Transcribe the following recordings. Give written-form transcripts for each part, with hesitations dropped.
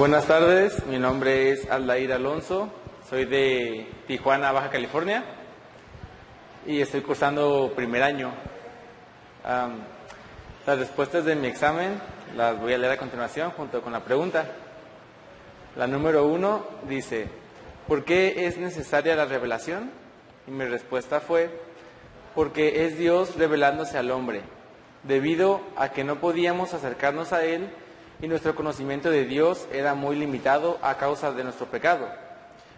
Buenas tardes, mi nombre es Aldair Alonso, soy de Tijuana, Baja California y estoy cursando primer año. Las respuestas de mi examen las voy a leer a continuación junto con la pregunta. La número 1 dice, ¿por qué es necesaria la revelación? Y mi respuesta fue, porque es Dios revelándose al hombre, debido a que no podíamos acercarnos a Él y nuestro conocimiento de Dios era muy limitado a causa de nuestro pecado.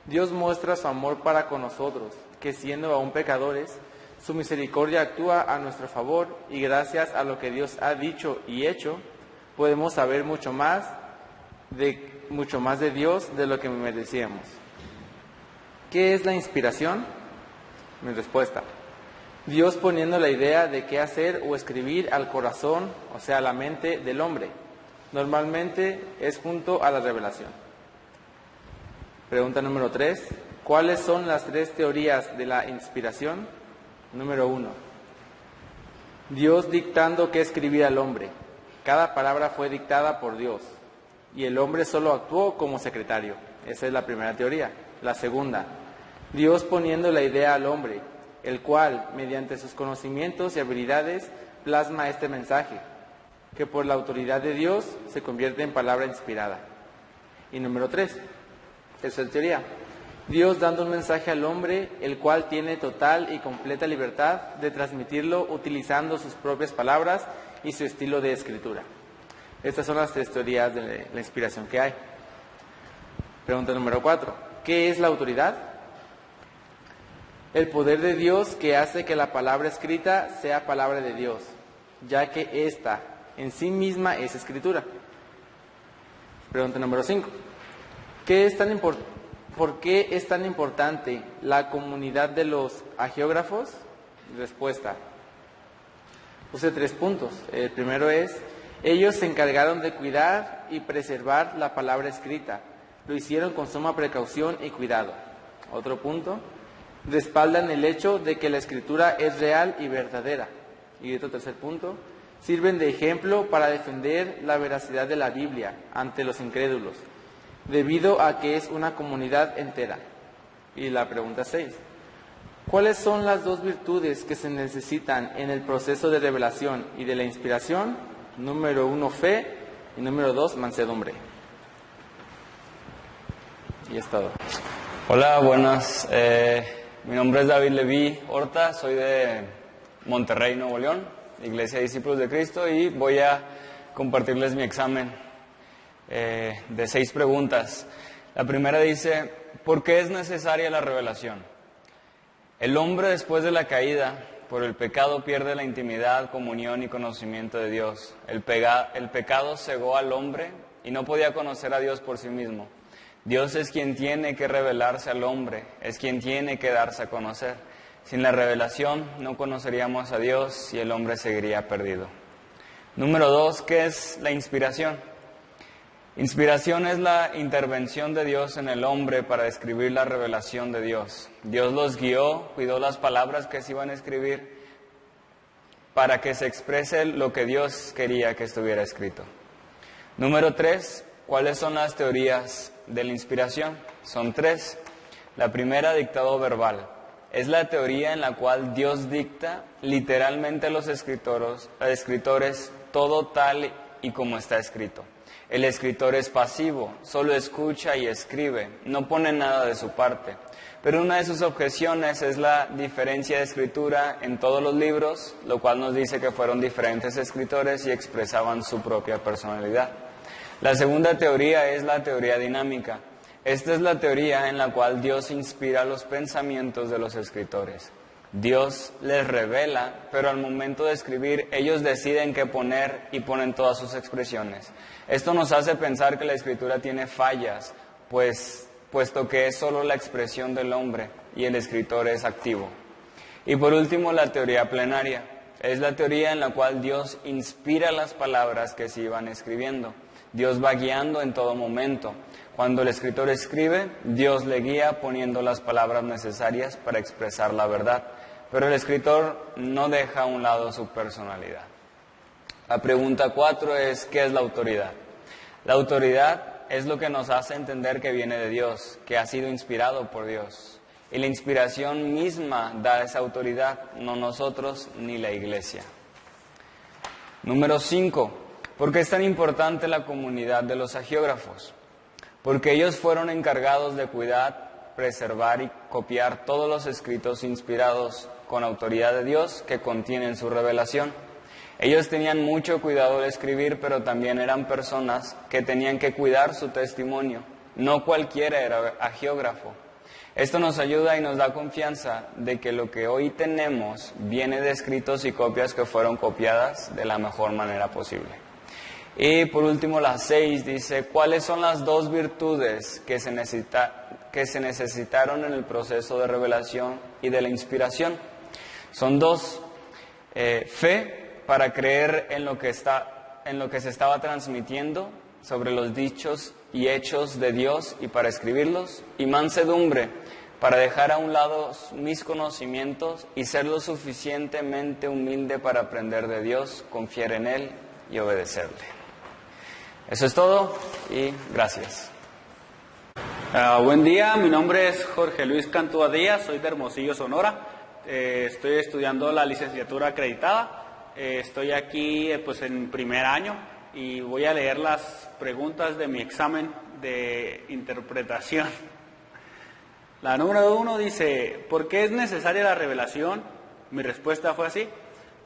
Dios muestra su amor para con nosotros, que siendo aún pecadores, su misericordia actúa a nuestro favor y gracias a lo que Dios ha dicho y hecho, podemos saber mucho más de Dios de lo que merecíamos. ¿Qué es la inspiración? Mi respuesta. Dios poniendo la idea de qué hacer o escribir al corazón, o sea, a la mente del hombre. Normalmente es junto a la revelación. Pregunta número 3. ¿Cuáles son las 3 teorías de la inspiración? Número 1. Dios dictando qué escribir al hombre. Cada palabra fue dictada por Dios y el hombre solo actuó como secretario. Esa es la primera teoría. La segunda, Dios poniendo la idea al hombre, el cual, mediante sus conocimientos y habilidades, plasma este mensaje, que por la autoridad de Dios se convierte en palabra inspirada. Y número 3, tercera teoría, Dios dando un mensaje al hombre, el cual tiene total y completa libertad de transmitirlo utilizando sus propias palabras y su estilo de escritura. Estas son las 3 teorías de la inspiración que hay. Pregunta número 4, ¿qué es la autoridad? El poder de Dios que hace que la palabra escrita sea palabra de Dios, ya que ésta en sí misma es escritura. Pregunta número 5. ¿Por qué es tan importante la comunidad de los agiógrafos? Respuesta. Puse 3 puntos. El primero es, ellos se encargaron de cuidar y preservar la palabra escrita. Lo hicieron con suma precaución y cuidado. Otro punto, respaldan el hecho de que la escritura es real y verdadera. Y otro tercer punto, sirven de ejemplo para defender la veracidad de la Biblia ante los incrédulos, debido a que es una comunidad entera. Y la pregunta 6. ¿Cuáles son las 2 virtudes que se necesitan en el proceso de revelación y de la inspiración? Número 1, fe, y número 2, mansedumbre. Y es todo. Hola, buenas. Mi nombre es David Leví Horta, soy de Monterrey, Nuevo León, Iglesia de Discípulos de Cristo, y voy a compartirles mi examen de 6 preguntas. La primera dice, ¿por qué es necesaria la revelación? El hombre después de la caída, por el pecado, pierde la intimidad, comunión y conocimiento de Dios. El pecado cegó al hombre y no podía conocer a Dios por sí mismo. Dios es quien tiene que revelarse al hombre, es quien tiene que darse a conocer. Sin la revelación no conoceríamos a Dios y el hombre seguiría perdido. Número 2, ¿qué es la inspiración? Inspiración es la intervención de Dios en el hombre para describir la revelación de Dios. Dios los guió, cuidó las palabras que se iban a escribir para que se exprese lo que Dios quería que estuviera escrito. Número 3, ¿cuáles son las teorías de la inspiración? Son 3. La primera, dictado verbal. Es la teoría en la cual Dios dicta literalmente a los escritores todo tal y como está escrito. El escritor es pasivo, solo escucha y escribe, no pone nada de su parte. Pero una de sus objeciones es la diferencia de escritura en todos los libros, lo cual nos dice que fueron diferentes escritores y expresaban su propia personalidad. La segunda teoría es la teoría dinámica. Esta es la teoría en la cual Dios inspira los pensamientos de los escritores. Dios les revela, pero al momento de escribir ellos deciden qué poner y ponen todas sus expresiones. Esto nos hace pensar que la escritura tiene fallas, puesto que es solo la expresión del hombre y el escritor es activo. Y por último, la teoría plenaria. Es la teoría en la cual Dios inspira las palabras que se iban escribiendo. Dios va guiando en todo momento. Cuando el escritor escribe, Dios le guía poniendo las palabras necesarias para expresar la verdad. Pero el escritor no deja a un lado su personalidad. La pregunta 4 es, ¿qué es la autoridad? La autoridad es lo que nos hace entender que viene de Dios, que ha sido inspirado por Dios. Y la inspiración misma da esa autoridad, no nosotros ni la iglesia. Número 5. ¿Por qué es tan importante la comunidad de los hagiógrafos? Porque ellos fueron encargados de cuidar, preservar y copiar todos los escritos inspirados con autoridad de Dios que contienen su revelación. Ellos tenían mucho cuidado de escribir, pero también eran personas que tenían que cuidar su testimonio. No cualquiera era hagiógrafo. Esto nos ayuda y nos da confianza de que lo que hoy tenemos viene de escritos y copias que fueron copiadas de la mejor manera posible. Y por último, la 6 dice, ¿cuáles son las 2 virtudes que se necesitaron en el proceso de revelación y de la inspiración? Son 2. Fe, para creer en lo que se estaba transmitiendo sobre los dichos y hechos de Dios y para escribirlos, y mansedumbre, para dejar a un lado mis conocimientos y ser lo suficientemente humilde para aprender de Dios, confiar en Él y obedecerle. Eso es todo y gracias. Buen día, mi nombre es Jorge Luis Cantúa Díaz, soy de Hermosillo, Sonora. Estoy estudiando la licenciatura acreditada. Estoy aquí pues en primer año y voy a leer las preguntas de mi examen de interpretación. La número 1 dice, ¿por qué es necesaria la revelación? Mi respuesta fue así,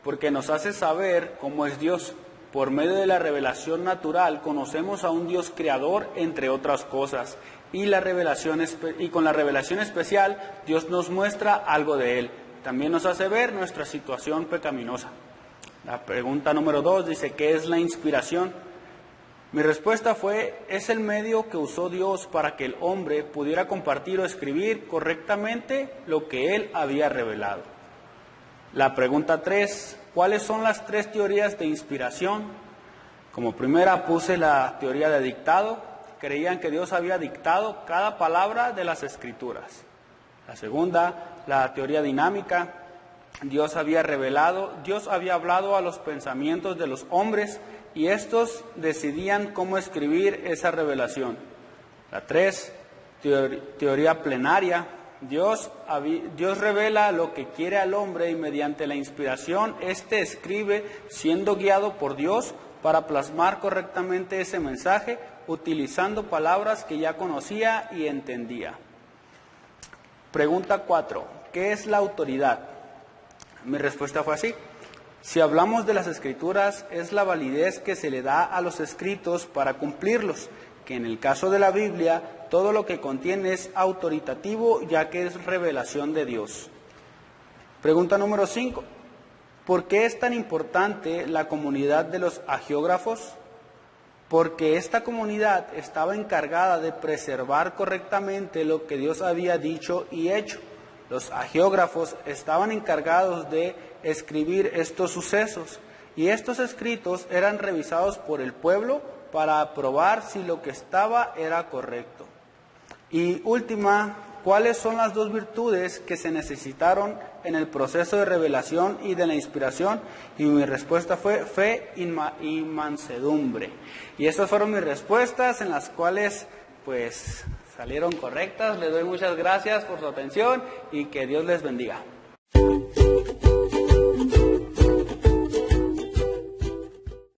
porque nos hace saber cómo es Dios. Por medio de la revelación natural conocemos a un Dios creador, entre otras cosas, y con la revelación especial Dios nos muestra algo de Él. También nos hace ver nuestra situación pecaminosa. La pregunta número 2 dice, ¿qué es la inspiración? Mi respuesta fue, es el medio que usó Dios para que el hombre pudiera compartir o escribir correctamente lo que Él había revelado. La pregunta 3, ¿cuáles son las 3 teorías de inspiración? Como primera puse la teoría de dictado. Creían que Dios había dictado cada palabra de las Escrituras. La segunda, la teoría dinámica. Dios había hablado a los pensamientos de los hombres y estos decidían cómo escribir esa revelación. La 3, teoría plenaria. Dios revela lo que quiere al hombre y mediante la inspiración, éste escribe siendo guiado por Dios para plasmar correctamente ese mensaje, utilizando palabras que ya conocía y entendía. Pregunta 4. ¿Qué es la autoridad? Mi respuesta fue así. Si hablamos de las Escrituras, es la validez que se le da a los escritos para cumplirlos, que en el caso de la Biblia, todo lo que contiene es autoritativo, ya que es revelación de Dios. Pregunta número 5. ¿Por qué es tan importante la comunidad de los hagiógrafos? Porque esta comunidad estaba encargada de preservar correctamente lo que Dios había dicho y hecho. Los hagiógrafos estaban encargados de escribir estos sucesos y estos escritos eran revisados por el pueblo para aprobar si lo que estaba era correcto. Y última, ¿cuáles son las 2 virtudes que se necesitaron en el proceso de revelación y de la inspiración? Y mi respuesta fue fe y mansedumbre. Y esas fueron mis respuestas en las cuales pues salieron correctas. Les doy muchas gracias por su atención y que Dios les bendiga.